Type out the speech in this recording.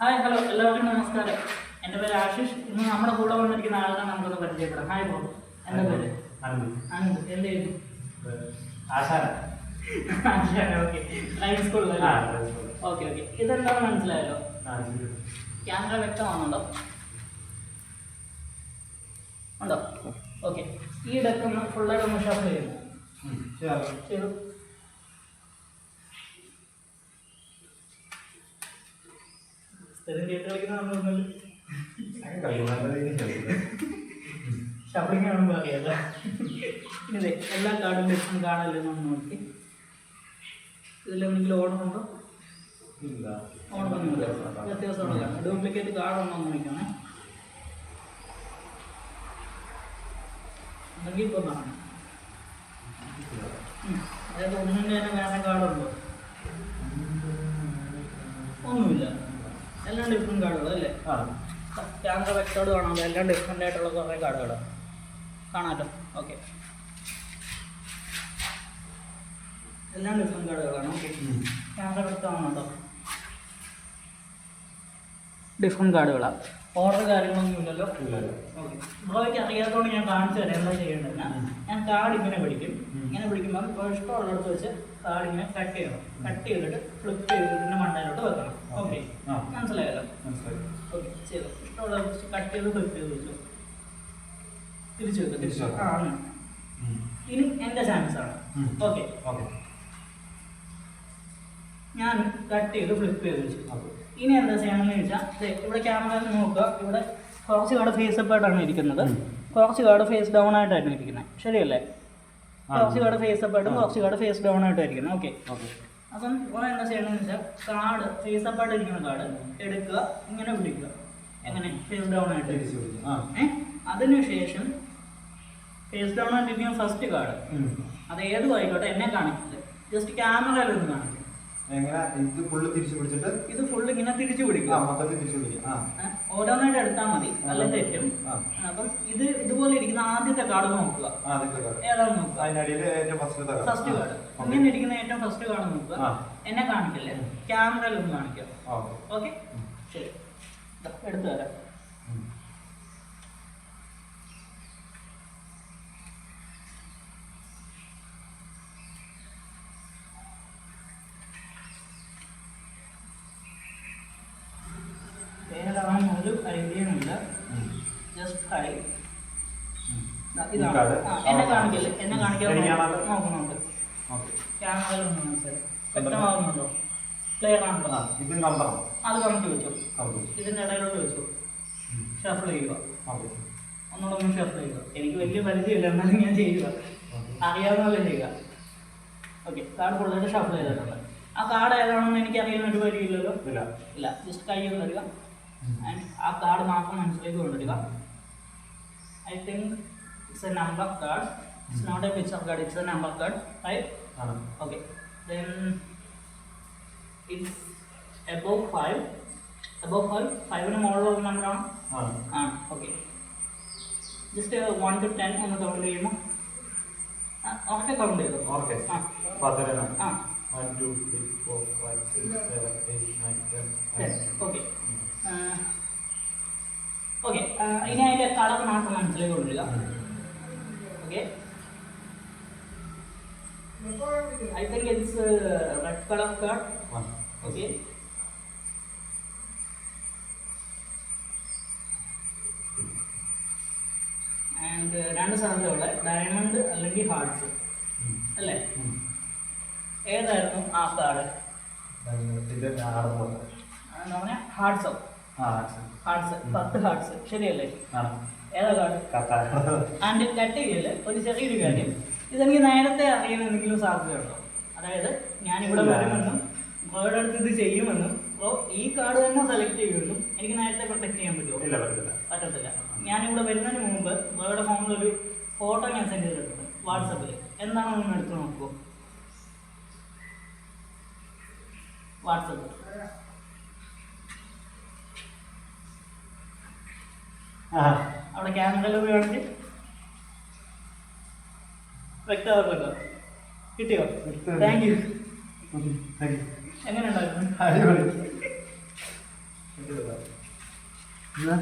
Hi hello എല്ലാവർക്കും നമസ്കാരം. എൻ്റെ പേര് ആശിഷ്. ഇന്ന് നമ്മുടെ കൂടെ വന്നിരിക്കുന്ന ആളിനെ നമുക്കൊന്ന് പരിചയപ്പെടാം. ഹായ് ബ്രോ, എൻ്റെ പേര് അനന്ത്. എന്ത് ചെയ്യുന്നു? ആശാന. ഓക്കെ, ഡ്രൈവിംഗ് സ്കൂളിലല്ലേ? Okay okay. ഇതെന്താണെന്ന് മനസ്സിലായല്ലോ. ക്യാമറ വ്യക്തമാണുണ്ടോ? ഉണ്ടോ? ഓക്കെ. ഈ ഡെക്കൊന്ന് ഫുള്ളായിട്ട് ഒന്ന് ഷഫിൾ ചെയ്യുന്നു. ചെയ്തു. സ്ഥിരം ചെയ്ത് കളിക്കുന്ന നമ്മളൊന്നും ഷഫിളിങ് ആണെന്ന് അറിയാല്ല. ഇതെ എല്ലാ കാർഡും ഡിഫറെൻറ്റ് കാണല്ലേ നമ്മൾ നോക്കി. ഇതിലെന്തെങ്കിലും ഓണമുണ്ടോ? ഓണമൊന്നുമില്ല, വ്യത്യാസമുള്ള കാണാം. ഡ്യൂപ്ലിക്കേറ്റ് കാർഡുണ്ടോ എന്ന് നോക്കണേ. ഉണ്ടെങ്കിൽ ഇപ്പോൾ കാണാം. അതായത് ഒന്നിൻ്റെ തന്നെ വേറെ കാർഡുണ്ടോ? ഒന്നുമില്ല, എല്ലാം ഡിഫറെൻറ്റ് കാർഡുകൾ അല്ലേ? ക്യാമറ വ്യക്തോട് കാണാമല്ലോ, എല്ലാം ഡിഫറെൻ്റ് ആയിട്ടുള്ള കുറേ കാർഡുകൾ കാണാമല്ലോ. ഓക്കെ, എല്ലാം ഡിഫറെൻറ്റ് കാർഡുകളാണ്. ഓക്കെ, ക്യാമറ വ്യക്തമാണോ? ഡിഫറെൻറ്റ് കാർഡുകളാണ്. ഓർഡർ കാര്യങ്ങളൊന്നും ഇല്ലല്ലോ. ഓക്കെ, ബ്രോയ്ക്ക് അറിയാത്തതുകൊണ്ട് ഞാൻ കാണിച്ചു തരാം എന്താ ചെയ്യേണ്ടത്. ഞാൻ കാർഡ് ഇങ്ങനെ പിടിക്കും. ഇങ്ങനെ പിടിക്കുമ്പോൾ ഇപ്പോൾ ഇഷ്ടമുള്ളിടത്ത് വെച്ച് കാർഡ് ഇങ്ങനെ കട്ട് ചെയ്യണം. കട്ട് ചെയ്തിട്ട് ഫ്ലിപ്പ് ചെയ്ത് ഇതിൻ്റെ മണ്ടയിലോട്ട് വെക്കണം. ഓക്കെ, മനസ്സിലായല്ലോ? ഓക്കെ, ചെയ്തു. ഇഷ്ടമുള്ള കട്ട് ചെയ്ത് ഫ്ലിപ്പ് ചെയ്ത് വെച്ചു. തിരിച്ചു വെക്കും. തിരിച്ചു ആണ്. ഇനി എൻ്റെ ചാൻസ് ആണ്. ഓക്കെ, ഞാൻ കട്ട് ചെയ്ത് ഫ്ലിപ്പ് ചെയ്ത് വെച്ചു. ഇനി എന്താ ചെയ്യണമെന്ന് ചോദിച്ചാൽ, ഇവിടെ ക്യാമറ നോക്കുക. ഇവിടെ കുറച്ച് കാർഡ് ഫേസ് അപ്പ് ആയിട്ടാണ് ഇരിക്കുന്നത്, കുറച്ച് കാർഡ് ഫേസ് ഡൗൺ ആയിട്ടാണ് ഇരിക്കുന്നത്. ശരിയല്ലേ? കുറച്ച് കാർഡ് ഫേസ് അപ്പ് ആയിട്ടും കുറച്ച് കാർഡ് ഫേസ് ഡൗൺ ആയിട്ടാണ് ഇരിക്കുന്നത്. ഓക്കെ, അപ്പം ഇവിടെ എന്താ ചെയ്യണമെന്ന് വെച്ചാൽ, കാർഡ് ഫേസ് അപ്പ് ആയിട്ട് ഇരിക്കുന്ന കാർഡ് എടുക്കുക, ഇങ്ങനെ പിടിക്കുക. എങ്ങനെ? ഫേസ് ഡൗൺ ആയിട്ട്. അതിനുശേഷം ഫേസ് ഡൗൺ ആയിട്ടിരിക്കുന്ന ഫസ്റ്റ് കാർഡ് അത് ഏതും ആയിക്കോട്ടെ എന്നെ കാണിക്കില്ല, ജസ്റ്റ് ക്യാമറയിലൊന്ന് കാണിക്കും. ഇത് ഫുള്ള് ഇങ്ങനെ തിരിച്ചു പിടിക്കും. ഓരോന്നായിട്ട് എടുത്താൽ മതി, അല്ല തെറ്റും. അപ്പം ഇതുപോലെ ഇരിക്കുന്ന ആദ്യത്തെ കാർഡ് നോക്കുക. ഏതാണെന്ന് നോക്കുക. ഫസ്റ്റ് കാർഡ് ഇങ്ങനെ ഇരിക്കുന്ന ഏറ്റവും ഫസ്റ്റ് കാർഡ് നോക്കുക. എന്നെ കാണിക്കില്ലേ, ക്യാമറയിൽ ഒന്ന് കാണിക്കുക. ഓക്കെ, ശരി, എടുത്തു തരാം. ഒരു ഐഡിയയില്ല, ജസ്റ്റ് ഹൈ. ഇതാണ്. എന്നെ കാണിക്കില്ല, എന്നെ കാണിക്കാതെ നോക്കുന്നുണ്ട്. ക്യാമറയിലൊന്നും മനസ്സിലായി വ്യക്തമാകുന്നുണ്ടോ? ക്ലിയർ ആണല്ലോ? അത് കണക്ക് വെച്ചു. ഇതിൻ്റെ ഇടയിലോട്ട് വെച്ചു. ഷഫിൾ ചെയ്യുക. ഒന്നുകൂടെ ഒന്ന് ഷഫിൾ ചെയ്യുക. എനിക്ക് വലിയ പരിചയമില്ല, എന്നാലും ഞാൻ ചെയ്യുക. അറിയാവുന്ന പോലെ ചെയ്യുക. ഓക്കെ, കാർഡ് ഫുള്ളായിട്ട് ഷഫിൾ ചെയ്തിട്ടുണ്ട്. ആ കാർഡ് ഏതാണെന്ന് എനിക്ക് അറിയുന്ന ഒരു പരിചയമില്ലല്ലോ. ഇല്ല, ജസ്റ്റ് കൈ ഒന്ന് തരിക. ആൻഡ് ആ കാർഡ് മാത്രം മനസ്സിലേക്ക് കൊണ്ടുവരിക. I think it's a number card. It's not a picture card, it's a number card, right? Okay, then it's above 5. Above 5ന് മുകളിലുള്ള നമ്പറാണ്. ഓക്കെ, ജസ്റ്റ് 1 to 10 ഒന്ന് കൗണ്ട് ചെയ്യുമ്പോൾ ഓക്കെ കൗണ്ട് ചെയ്തു. ഓക്കെ, ഓക്കെ, ഇനി അതിൻ്റെ കളർ മാത്രം മനസ്സിലേക്ക് കൊണ്ടുവരിക. Okay, I think it's red colour card. Okay, and രണ്ട് സാധ്യതയുള്ള ഡയമണ്ട് അല്ലെങ്കിൽ ഹാർട്സ് അല്ലേ? ഏതായിരുന്നു ആ കാർഡ്? എന്താ പറഞ്ഞാൽ ഹാർട്സോ? ഹാർട്സ്, 10 ഹാർട്സ്, ശരിയല്ലേ? ഏതാ കാർഡ്? ആൻഡ് കട്ട് ചെയ്യല് ഒരു ചെറിയൊരു കാര്യം, ഇതെനിക്ക് നേരത്തെ അറിയാൻ എന്തെങ്കിലും സാധ്യതയുണ്ടോ? അതായത് ഞാനിവിടെ വരുമെന്നും ബ്രോയുടെ അടുത്ത് ഇത് ചെയ്യുമെന്നും ബ്രോ ഈ കാർഡ് തന്നെ സെലക്ട് ചെയ്യുമെന്നും എനിക്ക് നേരത്തെ പ്രൊട്ടക്ട് ചെയ്യാൻ പറ്റുമോ? പറ്റത്തില്ല. ഞാനിവിടെ വരുന്നതിന് മുമ്പ് ബ്രോയുടെ ഫോണിലൊരു ഫോട്ടോ ഞാൻ സെൻഡ് ചെയ്തിട്ടുണ്ട് വാട്സപ്പിൽ. എന്താണെന്ന് എടുത്ത് നോക്കൂ. വാട്സപ്പ് അവിടെ ക്യാമറയിൽ കാണിച്ച് വ്യക്തമാക്കല്ലോ. കിട്ടിയോ? Thank you. എങ്ങനെ ഉണ്ടായിരുന്നു? എന്നാ